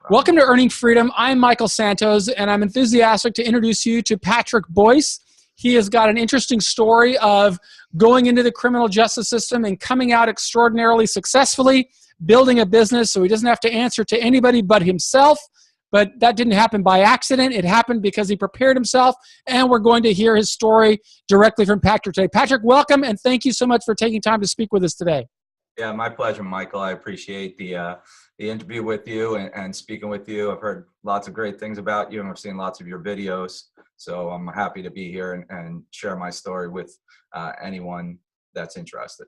Welcome to Earning Freedom. I'm Michael Santos, and I'm enthusiastic to introduce you to Patrick Boyce. He has got an interesting story of going into the criminal justice system and coming out extraordinarily successfully, building a business so he doesn't have to answer to anybody but himself. But that didn't happen by accident. It happened because he prepared himself, and we're going to hear his story directly from Patrick today. Patrick, welcome, and thank you so much for taking time to speak with us today. Yeah, my pleasure, Michael. I appreciate the interview with you and speaking with you. I've heard lots of great things about you, and I've seen lots of your videos. So I'm happy to be here and share my story with anyone that's interested.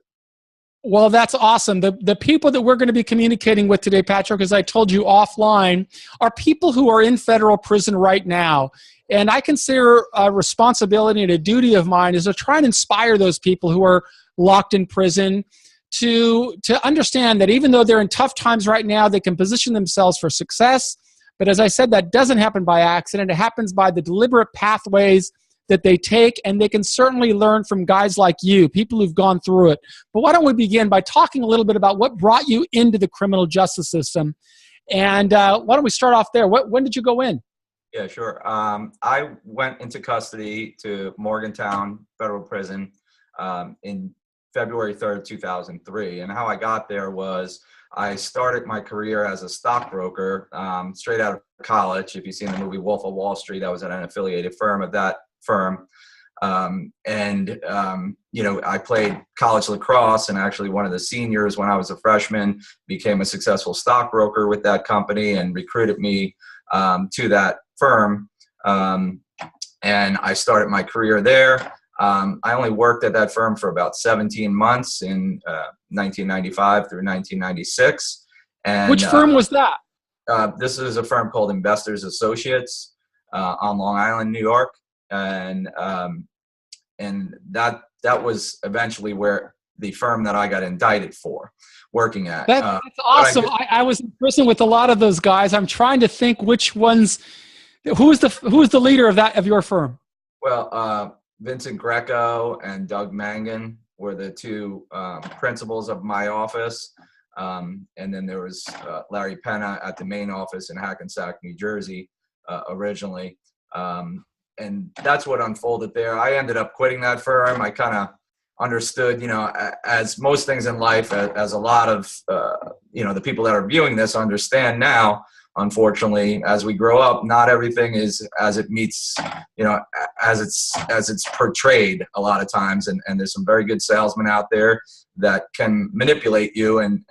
Well, that's awesome. The people that we're going to be communicating with today, Patrick, as I told you offline, are people who are in federal prison right now. And I consider a responsibility and a duty of mine is to try and inspire those people who are locked in prison to understand that even though they're in tough times right now, they can position themselves for success. But as I said, that doesn't happen by accident. It happens by the deliberate pathways that they take, and they can certainly learn from guys like you, people who've gone through it. But why don't we begin by talking a little bit about what brought you into the criminal justice system? And why don't we start off there? When did you go in? Yeah, sure. I went into custody to Morgantown Federal Prison in February 3rd, 2003. And how I got there was I started my career as a stockbroker straight out of college. If you've seen the movie Wolf of Wall Street, I was at an affiliated firm of that firm. You know, I played college lacrosse, and actually one of the seniors when I was a freshman became a successful stockbroker with that company and recruited me to that firm. And I started my career there. I only worked at that firm for about 17 months in 1995 through 1996. And which firm was that? This is a firm called Investors Associates on Long Island, New York. And that was eventually where the firm that I got indicted for working at. That's awesome. I was in prison with a lot of those guys. I'm trying to think which ones. Who is the leader of your firm? Well, Vincent Greco and Doug Mangan were the two principals of my office. And then there was Larry Penna at the main office in Hackensack, New Jersey, originally. And that's what unfolded there. I ended up quitting that firm. I kind of understood, you know, as most things in life, as a lot of, you know, the people that are viewing this understand now, unfortunately, as we grow up, not everything is as it meets, you know, as it's portrayed a lot of times. And there's some very good salesmen out there that can manipulate you. And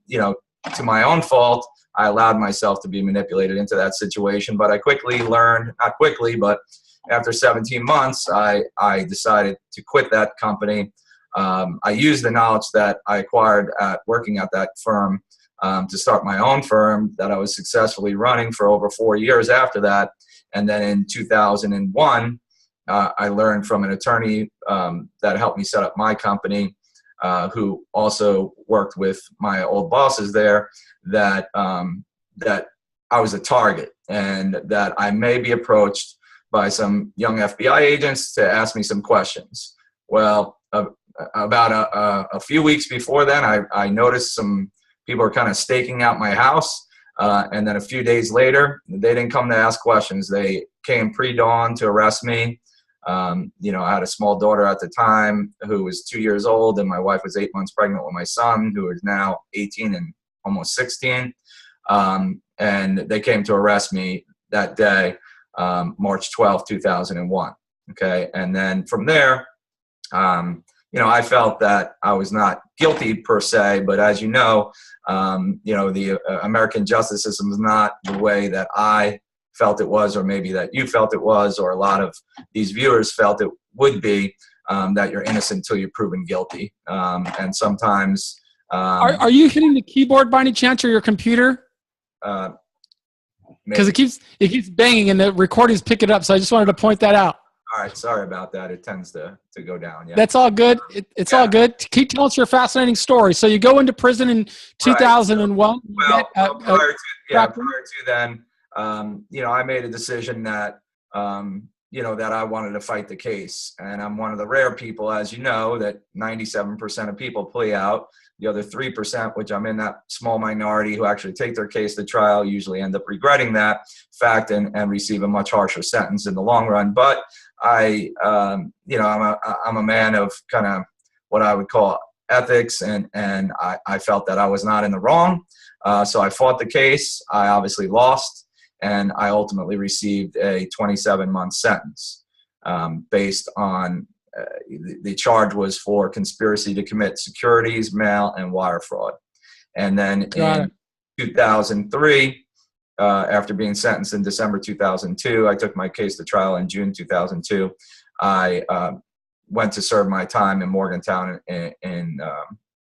you know, to my own fault, I allowed myself to be manipulated into that situation. But I quickly learned, not quickly, but after 17 months, I decided to quit that company. I used the knowledge that I acquired at working at that firm to start my own firm that I was successfully running for over 4 years after that. And then in 2001, I learned from an attorney that helped me set up my company, who also worked with my old bosses there, that I was a target and that I may be approached by some young FBI agents to ask me some questions. Well, about a few weeks before then, I noticed some people were kind of staking out my house. And then a few days later, they didn't come to ask questions. They came pre-dawn to arrest me. You know, I had a small daughter at the time who was 2 years old, and my wife was 8 months pregnant with my son, who is now 18 and almost 16. And they came to arrest me that day, March 12, 2001. Okay. And then from there, you know, I felt that I was not guilty per se, but as you know, the American justice system is not the way that I felt it was, or maybe that you felt it was, or a lot of these viewers felt it would be, that you're innocent until you're proven guilty. And sometimes... Are you hitting the keyboard by any chance, or your computer? Because it keeps banging and the recordings pick it up, so I just wanted to point that out. All right, sorry about that. It tends to go down. Yeah, that's all good. It's all good. Keep telling us your fascinating story. So you go into prison in 2001. Right. Well, prior to then, you know, I made a decision that, that I wanted to fight the case. And I'm one of the rare people, as you know, that 97% of people plea out. The other 3%, which I'm in that small minority who actually take their case to trial, usually end up regretting that fact and receive a much harsher sentence in the long run. But I'm a man of kind of what I would call ethics, and I felt that I was not in the wrong. So I fought the case. I obviously lost, and I ultimately received a 27-month sentence based on the charge was for conspiracy to commit securities, mail, and wire fraud. And then in 2003, after being sentenced in December 2002, I took my case to trial in June 2002. I went to serve my time in Morgantown in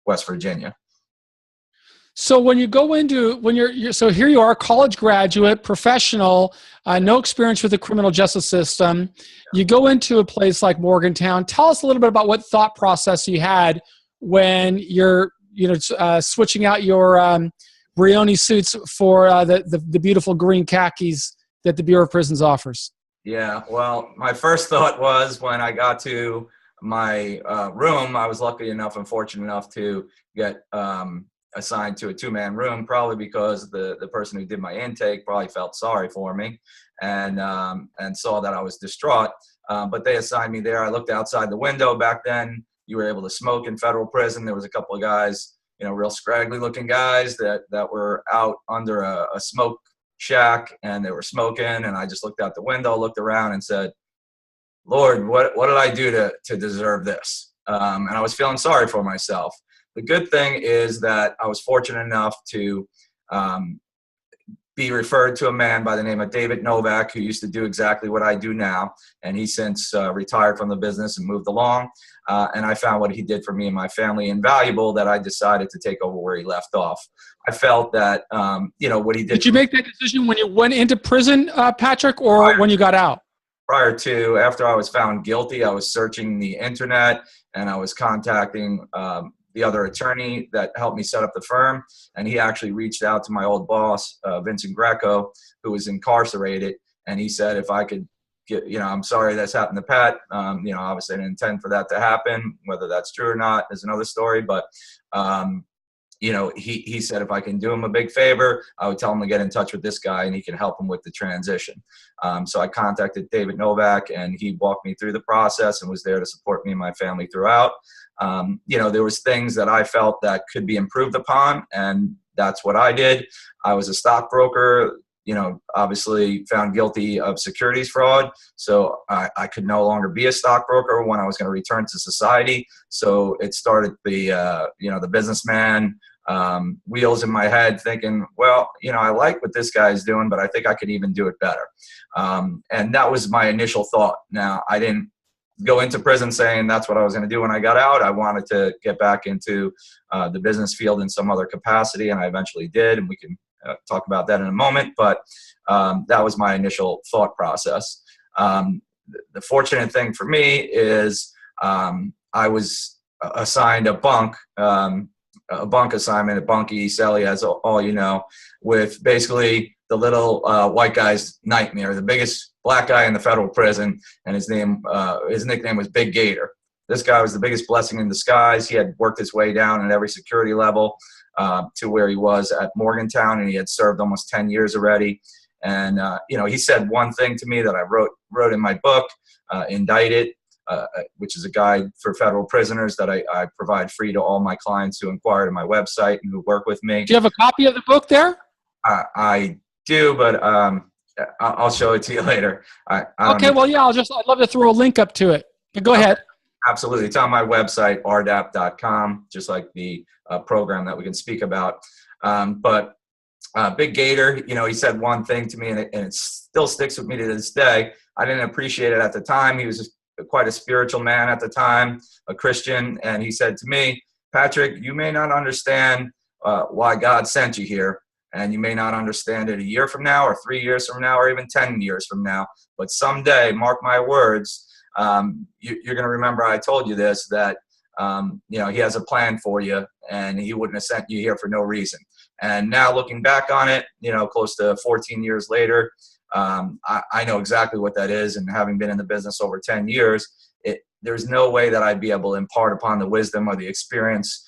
West Virginia. So when you go into, so here you are, college graduate, professional, no experience with the criminal justice system. You go into a place like Morgantown. Tell us a little bit about what thought process you had when you're, switching out your Brioni suits for the beautiful green khakis that the Bureau of Prisons offers. Yeah, well, my first thought was when I got to my room, I was lucky enough and fortunate enough to get assigned to a 2-man room, probably because the person who did my intake probably felt sorry for me and saw that I was distraught. But they assigned me there. I looked outside the window. Back then, you were able to smoke in federal prison. There was a couple of guys, real scraggly looking guys that were out under a smoke shack, and they were smoking. And I just looked out the window, looked around, and said, Lord, what did I do to deserve this? And I was feeling sorry for myself. The good thing is that I was fortunate enough to be referred to a man by the name of David Novak, who used to do exactly what I do now. And he's since retired from the business and moved along. And I found what he did for me and my family invaluable, that I decided to take over where he left off. I felt that, what he did. Did you make that decision when you went into prison, Patrick, or when you got out? After I was found guilty, I was searching the internet and I was contacting the other attorney that helped me set up the firm. And he actually reached out to my old boss, Vincent Greco, who was incarcerated. And he said, if I could get, I'm sorry that's happened to Pat. Obviously I didn't intend for that to happen. Whether that's true or not is another story. But, he said, if I can do him a big favor, I would tell him to get in touch with this guy and he can help him with the transition. So I contacted David Novak, and he walked me through the process and was there to support me and my family throughout. There was things that I felt that could be improved upon, and that's what I did. I was a stockbroker, obviously found guilty of securities fraud. So I could no longer be a stockbroker when I was going to return to society. So it started the businessman wheels in my head, thinking, well, I like what this guy is doing, but I think I could even do it better. And that was my initial thought. Now, I didn't go into prison saying that's what I was going to do when I got out. I wanted to get back into the business field in some other capacity, and I eventually did, and we can talk about that in a moment. But that was my initial thought process. The fortunate thing for me is I was assigned a bunk assignment at Bunk East, Ellie, as all you know, with basically the little white guy's nightmare, the biggest black guy in the federal prison, and his nickname was Big Gator. This guy was the biggest blessing in disguise. He had worked his way down at every security level to where he was at Morgantown, and he had served almost 10 years already. And he said one thing to me that I wrote in my book, Indicted, which is a guide for federal prisoners that I provide free to all my clients who inquire to my website and who work with me. Do you have a copy of the book there? I do, but I'll show it to you later. I'd love to throw a link up to it. Go ahead. Absolutely. It's on my website, RDAP.com, just like the program that we can speak about. But Big Gator, he said one thing to me, and it still sticks with me to this day. I didn't appreciate it at the time. He was quite a spiritual man at the time, a Christian. And he said to me, Patrick, you may not understand why God sent you here. And you may not understand it a year from now or 3 years from now or even 10 years from now. But someday, mark my words, you're going to remember I told you this, that he has a plan for you, and he wouldn't have sent you here for no reason. And now looking back on it, close to 14 years later, I know exactly what that is, and having been in the business over 10 years, there's no way that I'd be able to impart upon the wisdom or the experience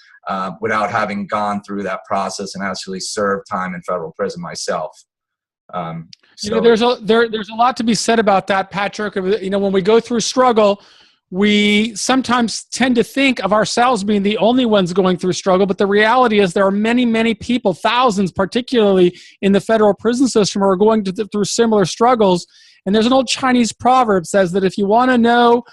without having gone through that process and actually served time in federal prison myself. There's a lot to be said about that, Patrick. When we go through struggle, we sometimes tend to think of ourselves being the only ones going through struggle, but the reality is there are many, many people, thousands, particularly in the federal prison system, who are going through similar struggles. And there's an old Chinese proverb that says that if you want to know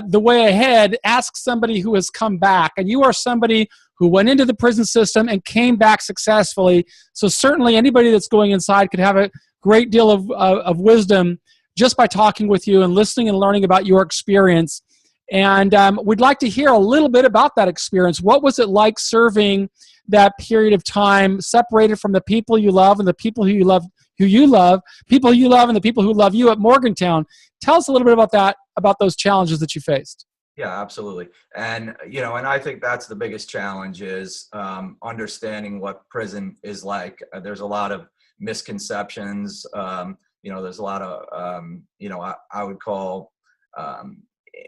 the way ahead, ask somebody who has come back. And you are somebody who went into the prison system and came back successfully. So certainly anybody that's going inside could have a great deal of wisdom just by talking with you and listening and learning about your experience. And we'd like to hear a little bit about that experience. What was it like serving that period of time, separated from the people you love and the people people you love and the people who love you at Morgantown? Tell us a little bit about that, about those challenges that you faced. Yeah, absolutely. And, and I think that's the biggest challenge is understanding what prison is like. There's a lot of misconceptions. There's a lot of, I would call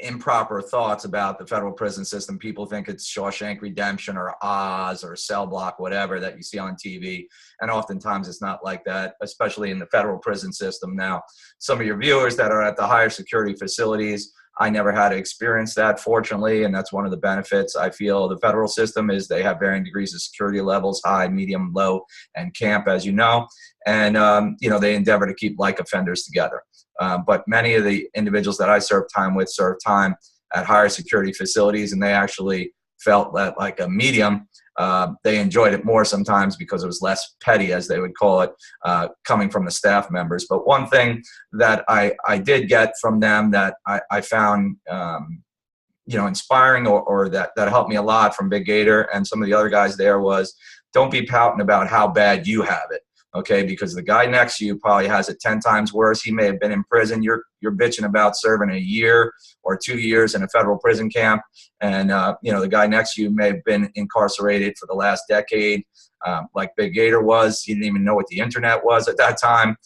improper thoughts about the federal prison system. People think it's Shawshank Redemption or Oz or Cell Block, whatever that you see on TV. And oftentimes it's not like that, especially in the federal prison system. Now, some of your viewers that are at the higher security facilities, I never had to experience that, fortunately, and that's one of the benefits. I feel the federal system is they have varying degrees of security levels, high, medium, low, and camp, as you know. And, they endeavor to keep like offenders together. But many of the individuals that I served time at higher security facilities, and they actually felt that like a medium, they enjoyed it more sometimes because it was less petty, as they would call it, coming from the staff members. But one thing that I did get from them that I found inspiring or that helped me a lot from Big Gator and some of the other guys there was, don't be pouting about how bad you have it. Okay, because the guy next to you probably has it 10 times worse. He may have been in prison. You're bitching about serving a year or 2 years in a federal prison camp, and the guy next to you may have been incarcerated for the last decade, like Big Gator was. He didn't even know what the internet was at that time.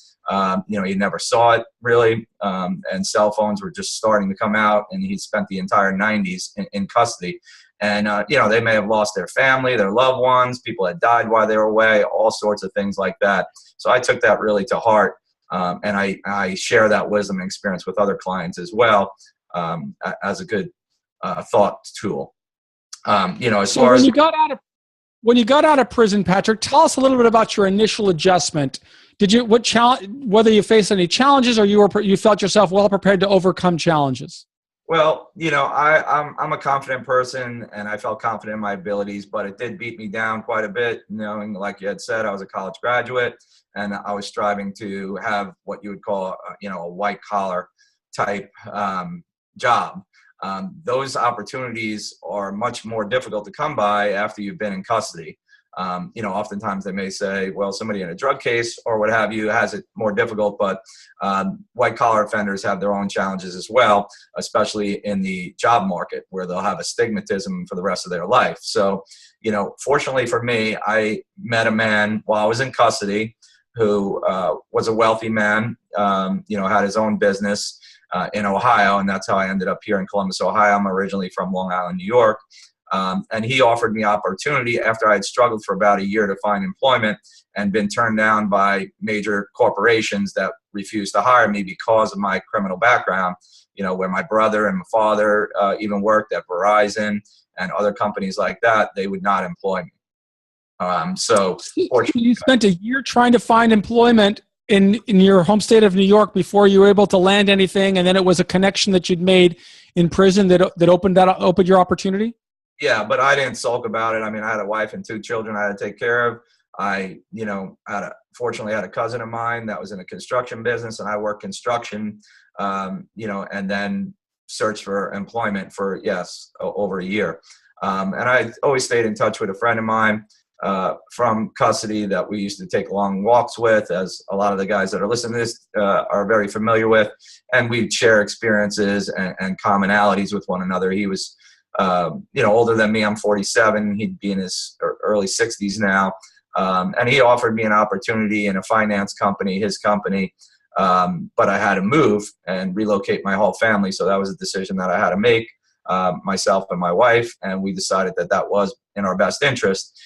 He never saw it really, and cell phones were just starting to come out, and he spent the entire 90s in custody. And, they may have lost their family, their loved ones, people had died while they were away, all sorts of things like that. So I took that really to heart, and I share that wisdom and experience with other clients as well, as a good thought tool. As so far as when you got out of prison, Patrick, tell us a little bit about your initial adjustment. Whether you faced any challenges or you felt yourself well prepared to overcome challenges? Well, I'm a confident person, and I felt confident in my abilities, but it did beat me down quite a bit, knowing, like you had said, I was a college graduate, and I was striving to have what you would call, a white-collar type job. Those opportunities are much more difficult to come by after you've been in custody. Oftentimes they may say, well, somebody in a drug case or what have you has it more difficult, but white collar offenders have their own challenges as well, especially in the job market where they'll have a stigmatism for the rest of their life. So, fortunately for me, I met a man while I was in custody who was a wealthy man, had his own business in Ohio, and that's how I ended up here in Columbus, Ohio. I'm originally from Long Island, New York. And he offered me opportunity after I had struggled for about a year to find employment and been turned down by major corporations that refused to hire me because of my criminal background, where my brother and my father even worked at Verizon and other companies like that. They would not employ me. So you spent a year trying to find employment in your home state of New York before you were able to land anything, and then it was a connection that you'd made in prison that opened your opportunity? Yeah, but I didn't sulk about it. I mean, I had a wife and 2 children I had to take care of. I, fortunately had a cousin of mine that was in a construction business, and I worked construction, and then searched for employment for, over a year. And I always stayed in touch with a friend of mine from custody that we used to take long walks with, as a lot of the guys that are listening to this are very familiar with. And we'd share experiences and commonalities with one another. He was older than me. I'm 47. He'd be in his early 60s now. And he offered me an opportunity in a finance company, his company, but I had to move and relocate my whole family. So that was a decision that I had to make, myself and my wife, and we decided that that was in our best interest.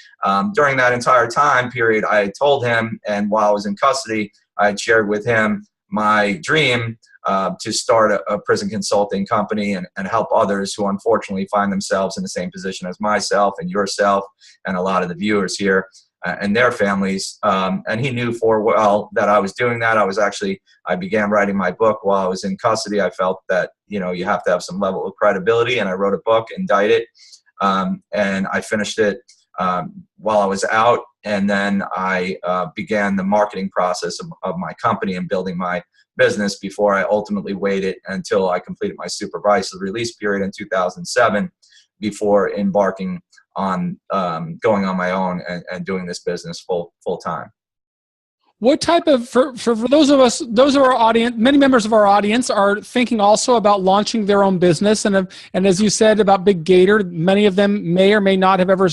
During that entire time period, I had told him, and while I was in custody, I had shared with him my dream to start a prison consulting company and help others who unfortunately find themselves in the same position as myself and yourself and a lot of the viewers here and their families. And he knew full well that I was doing that. I began writing my book while I was in custody. I felt that, you know, you have to have some level of credibility, and I wrote a book, Indict It, and I finished it while I was out. And then I began the marketing process of my company and building my business before I ultimately waited until I completed my supervised release period in 2007 before embarking on going on my own and doing this business full time. What type of, for those of us, those of our audience, many members of our audience are thinking also about launching their own business. And as you said about Big Gator, many of them may or may not have ever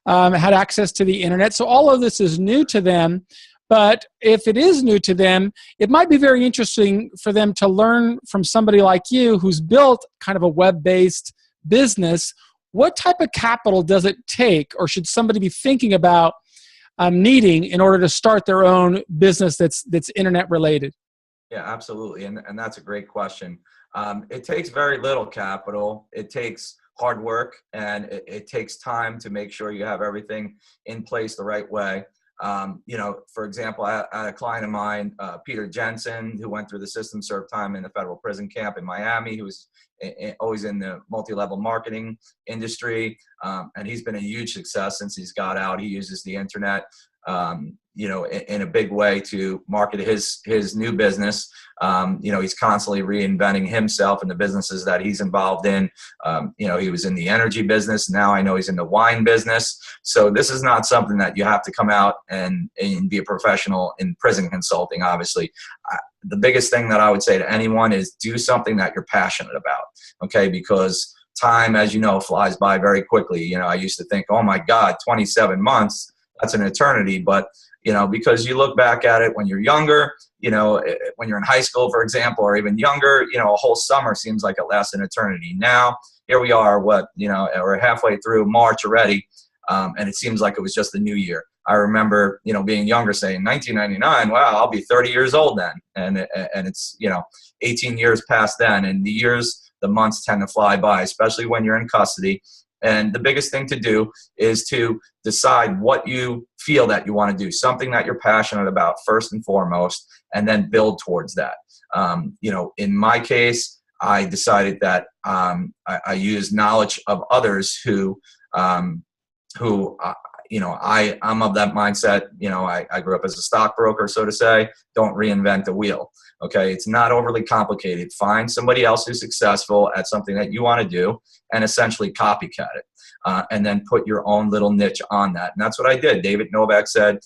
had access to the internet. So all of this is new to them. But if it is new to them, it might be very interesting for them to learn from somebody like you who's built kind of a web-based business. What type of capital does it take, or should somebody be thinking about needing in order to start their own business that's internet related? Yeah, absolutely. And that's a great question. It takes very little capital. It takes hard work, and it takes time to make sure you have everything in place the right way. You know, for example, I had a client of mine, Peter Jensen, who went through the system, served time in the federal prison camp in Miami, who was always in the multi-level marketing industry. And he's been a huge success since he's got out. He uses the internet, you know, in a big way to market his new business. You know, he's constantly reinventing himself and the businesses that he's involved in. You know, he was in the energy business. Now I know he's in the wine business. So this is not something that you have to come out and be a professional in prison consulting, obviously. The biggest thing that I would say to anyone is do something that you're passionate about, okay? Because time, as you know, flies by very quickly. You know, I used to think, oh my God, 27 months, that's an eternity. But, you know, because you look back at it when you're younger, you know, when you're in high school, for example, or even younger, you know, a whole summer seems like it lasts an eternity. Now, here we are, we're halfway through March already, and it seems like it was just the new year. I remember, you know, being younger saying 1999, wow, I'll be 30 years old then. And it's, you know, 18 years past then, and the months tend to fly by, especially when you're in custody. And the biggest thing to do is to decide what you feel that you want to do, something that you're passionate about first and foremost, and then build towards that. You know, in my case, I decided that I use knowledge of others who you know, I'm of that mindset. You know, I grew up as a stockbroker, so to say. Don't reinvent the wheel. Okay, it's not overly complicated. Find somebody else who's successful at something that you want to do and essentially copycat it. And then put your own little niche on that. And that's what I did. David Novak said,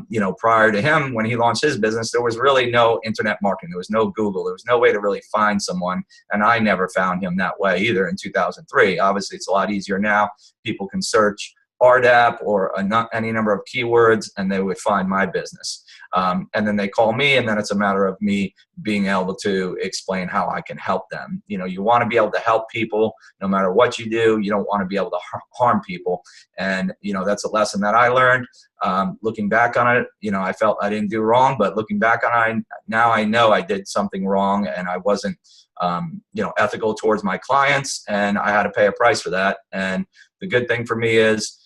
you know, prior to him, when he launched his business, there was really no internet marketing. There was no Google. There was no way to really find someone. And I never found him that way either in 2003. Obviously, it's a lot easier now. People can search RDAP or any number of keywords, and they would find my business. And then they call me, and then it's a matter of me being able to explain how I can help them. You know, you want to be able to help people no matter what you do. You don't want to be able to harm people. And, you know, that's a lesson that I learned. Looking back on it, you know, I felt I didn't do wrong, but looking back on it, now I know I did something wrong, and I wasn't, you know, ethical towards my clients, and I had to pay a price for that. And the good thing for me is,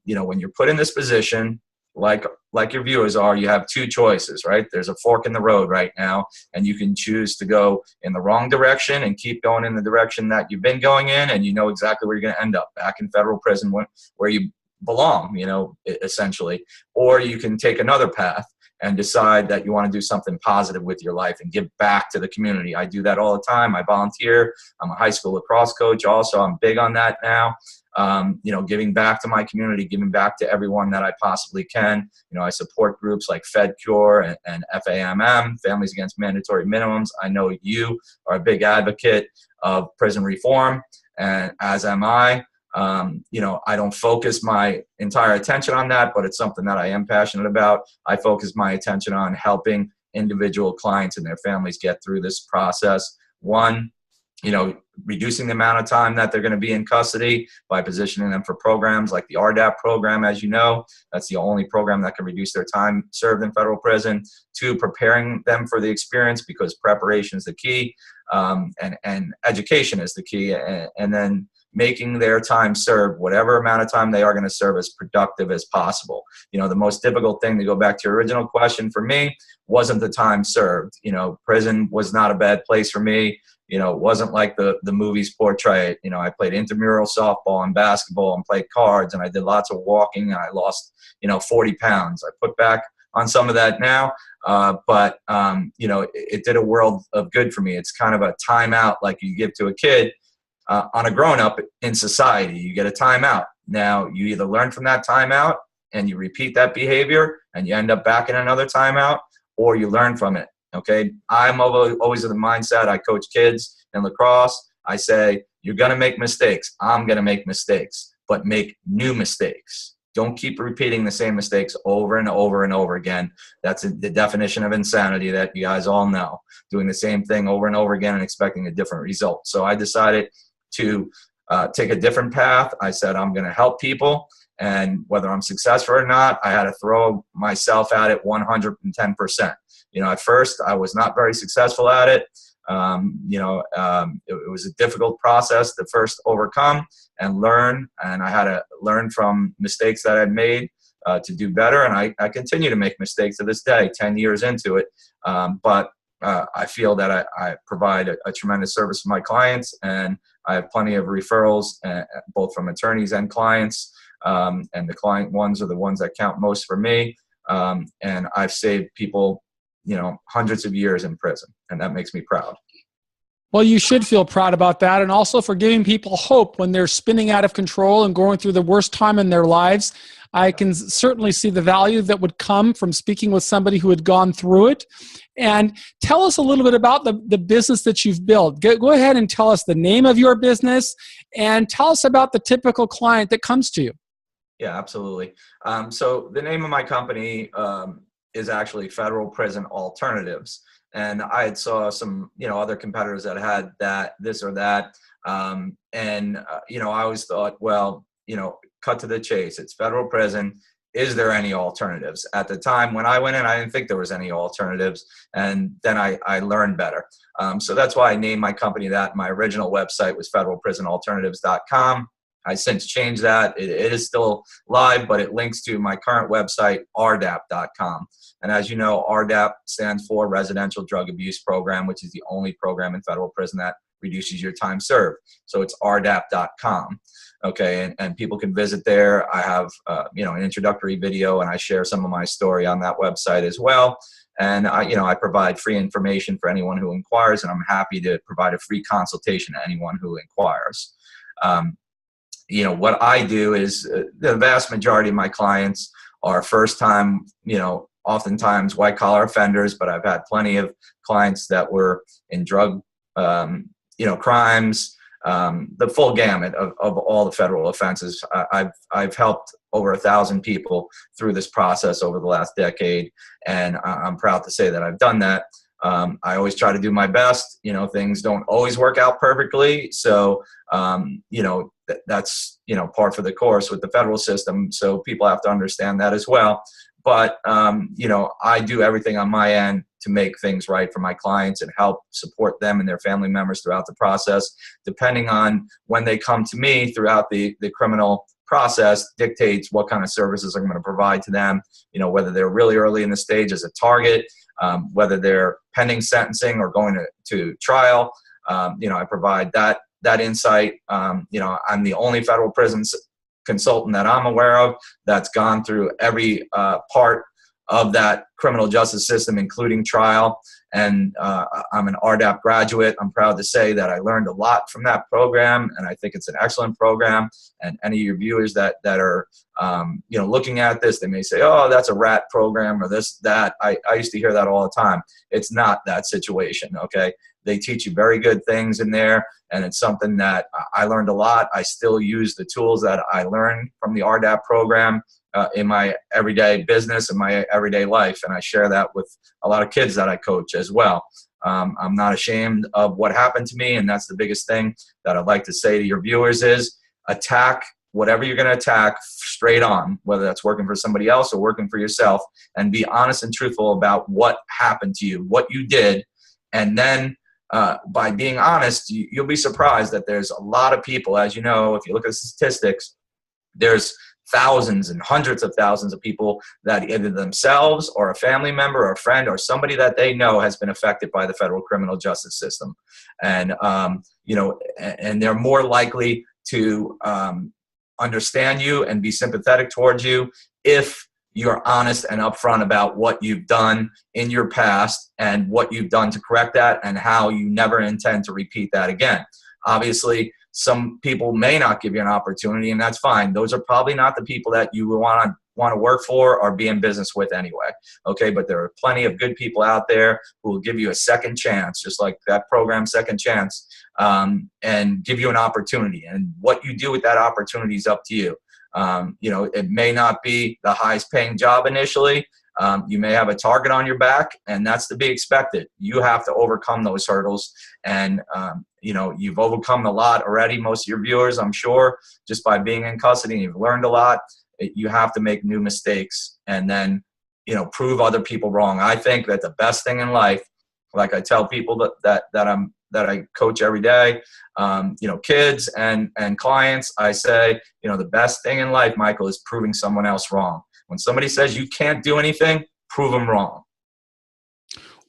you know, when you're put in this position, like your viewers are, you have two choices, right? There's a fork in the road right now, and you can choose to go in the wrong direction and keep going in the direction that you've been going in, and you know exactly where you're going to end up, back in federal prison where you belong, you know, essentially. Or you can take another path and decide that you want to do something positive with your life and give back to the community. I do that all the time. I volunteer. I'm a high school lacrosse coach also. I'm big on that now. You know, giving back to my community, giving back to everyone that I possibly can. You know, I support groups like FedCure and FAMM, Families Against Mandatory Minimums. I know you are a big advocate of prison reform, and as am I. You know, I don't focus my entire attention on that, but it's something that I am passionate about. I focus my attention on helping individual clients and their families get through this process. One, reducing the amount of time that they're going to be in custody by positioning them for programs like the RDAP program. As you know, that's the only program that can reduce their time served in federal prison. Two, preparing them for the experience, because preparation is the key, and education is the key. And then making their time served, whatever amount of time they are going to serve, as productive as possible. The most difficult thing, to go back to your original question, for me wasn't the time served. Prison was not a bad place for me. It wasn't like the movies portray it. I played intramural softball and basketball and played cards, and I did lots of walking, and I lost, 40 pounds. I put back on some of that now, but it did a world of good for me. It's kind of a timeout like you give to a kid on a grown-up in society. You get a timeout. Now, you either learn from that timeout and you repeat that behavior and you end up back in another timeout, or you learn from it. Okay, I'm always in the mindset. I coach kids in lacrosse. I say, you're going to make mistakes. I'm going to make mistakes, but make new mistakes. Don't keep repeating the same mistakes over and over and over again. That's the definition of insanity that you guys all know. Doing the same thing over and over again and expecting a different result. So I decided to take a different path. I said, I'm going to help people. And whether I'm successful or not, I had to throw myself at it 110%. At first, I was not very successful at it. It was a difficult process to first overcome and learn. And I had to learn from mistakes that I'd made to do better. And I continue to make mistakes to this day, 10 years into it. But I feel that I provide a tremendous service for my clients, and I have plenty of referrals, both from attorneys and clients. And the client ones are the ones that count most for me. And I've saved people, hundreds of years in prison, and that makes me proud. Well, you should feel proud about that, and also for giving people hope when they're spinning out of control and going through the worst time in their lives. I can certainly see the value that would come from speaking with somebody who had gone through it. And tell us a little bit about the business that you've built. Go ahead and tell us the name of your business, and tell us about the typical client that comes to you. Yeah, absolutely. So the name of my company is actually Federal Prison Alternatives. And I had saw some, other competitors that had this or that. I always thought, well, cut to the chase. It's federal prison. Is there any alternatives? At the time when I went in, I didn't think there was any alternatives. And then I learned better. So that's why I named my company that. My original website was federalprisonalternatives.com. I since changed that. It is still live, but it links to my current website, RDAP.com. And as you know, RDAP stands for Residential Drug Abuse Program, which is the only program in federal prison that reduces your time served. So it's RDAP.com. Okay, and people can visit there. I have an introductory video, and I share some of my story on that website as well. And I provide free information for anyone who inquires, and I'm happy to provide a free consultation to anyone who inquires. What I do is the vast majority of my clients are first-time, oftentimes white-collar offenders, but I've had plenty of clients that were in drug, crimes, the full gamut of all the federal offenses. I've helped over 1,000 people through this process over the last decade, and I'm proud to say that I've done that. I always try to do my best. Things don't always work out perfectly, so that's par for the course with the federal system. So people have to understand that as well. But I do everything on my end to make things right for my clients and help support them and their family members throughout the process. Depending on when they come to me throughout the criminal process dictates what kind of services I'm going to provide to them, whether they're really early in the stage as a target, whether they're pending sentencing or going to trial. I provide that insight. I'm the only federal prison consultant that I'm aware of that's gone through every part of that criminal justice system, including trial. And I'm an RDAP graduate. I'm proud to say that I learned a lot from that program, and I think it's an excellent program. And any of your viewers that are looking at this, they may say, oh, that's a rat program or this, that. I used to hear that all the time. It's not that situation, okay? They teach you very good things in there, and it's something that I learned a lot. I still use the tools that I learned from the RDAP program in my everyday business and my everyday life. And I share that with a lot of kids that I coach as well. I'm not ashamed of what happened to me. And that's the biggest thing that I'd like to say to your viewers is attack whatever you're going to attack straight on, whether that's working for somebody else or working for yourself, and be honest and truthful about what happened to you, what you did. And then by being honest, you'll be surprised that there's a lot of people, as you know, if you look at statistics, there's thousands and hundreds of thousands of people that either themselves or a family member or a friend or somebody that they know has been affected by the federal criminal justice system. And, and they're more likely to understand you and be sympathetic towards you if you're honest and upfront about what you've done in your past and what you've done to correct that and how you never intend to repeat that again. Obviously, some people may not give you an opportunity, and that's fine. Those are probably not the people that you want to work for or be in business with anyway. Okay, but there are plenty of good people out there who will give you a second chance, just like that program, Second Chance, and give you an opportunity. And what you do with that opportunity is up to you. It may not be the highest paying job initially. You may have a target on your back, and that's to be expected. You have to overcome those hurdles. And, you've overcome a lot already. Most of your viewers, I'm sure, just by being in custody, you've learned a lot. You have to make new mistakes and then, prove other people wrong. I think that the best thing in life, like I tell people that I coach every day, kids and clients, I say, the best thing in life, Michael, is proving someone else wrong. When somebody says you can't do anything, prove them wrong.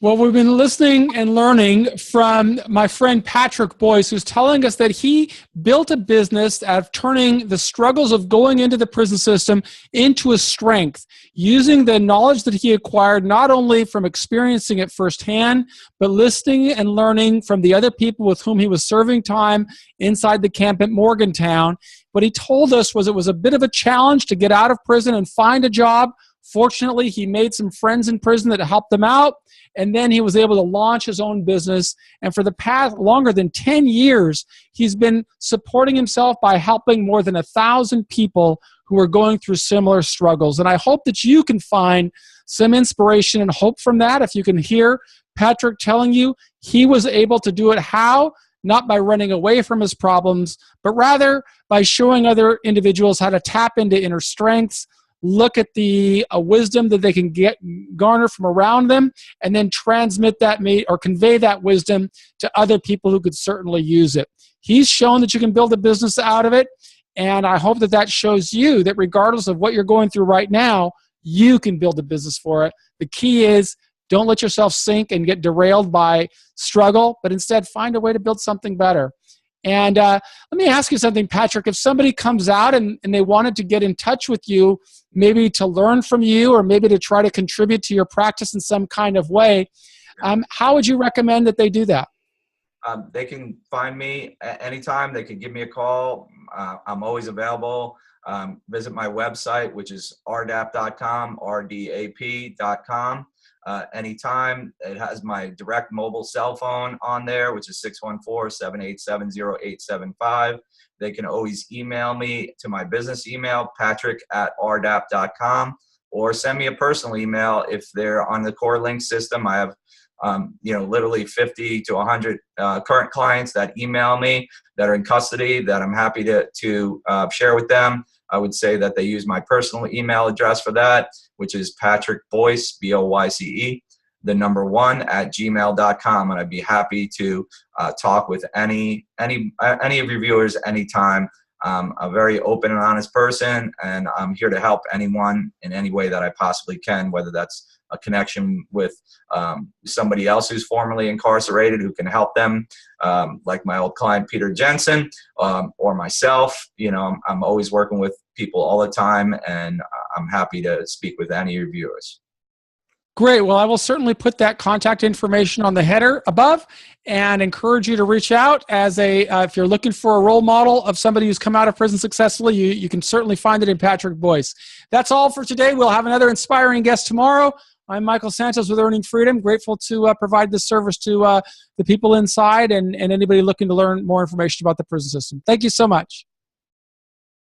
Well, we've been listening and learning from my friend Patrick Boyce, who's telling us that he built a business out of turning the struggles of going into the prison system into a strength, using the knowledge that he acquired not only from experiencing it firsthand, but listening and learning from the other people with whom he was serving time inside the camp at Morgantown. What he told us was it was a bit of a challenge to get out of prison and find a job. Fortunately, he made some friends in prison that helped him out, and then he was able to launch his own business. And for the past longer than 10 years, he's been supporting himself by helping more than 1,000 people who are going through similar struggles. And I hope that you can find some inspiration and hope from that. If you can hear Patrick telling you he was able to do it, how? Not by running away from his problems, but rather by showing other individuals how to tap into inner strengths, look at the wisdom that they can garner from around them, and then transmit that or convey that wisdom to other people who could certainly use it. He's shown that you can build a business out of it, and I hope that shows you that regardless of what you're going through right now, you can build a business for it. The key is don't let yourself sink and get derailed by struggle, but instead find a way to build something better. And let me ask you something, Patrick. If somebody comes out and they wanted to get in touch with you, maybe to learn from you or maybe to try to contribute to your practice in some kind of way, how would you recommend that they do that? They can find me anytime. They can give me a call. I'm always available. Visit my website, which is rdap.com, rdap.com. Anytime. It has my direct mobile cell phone on there, which is 614-787-0875. They can always email me to my business email, patrick@rdap.com, or send me a personal email if they're on the core link system. I have literally 50 to 100 current clients that email me that are in custody that I'm happy to share with them. I would say that they use my personal email address for that, which is Patrick Boyce, Boyce, the number 1 @gmail.com. And I'd be happy to talk with any of your viewers anytime. I'm a very open and honest person, and I'm here to help anyone in any way that I possibly can, whether that's a connection with somebody else who's formerly incarcerated who can help them, like my old client Peter Jensen, or myself. I'm always working with people all the time, and I'm happy to speak with any of your viewers. Great. Well, I will certainly put that contact information on the header above and encourage you to reach out as if you're looking for a role model of somebody who's come out of prison successfully, you can certainly find it in Patrick Boyce. That's all for today. We'll have another inspiring guest tomorrow. I'm Michael Santos with Earning Freedom. Grateful to provide this service to the people inside and anybody looking to learn more information about the prison system. Thank you so much.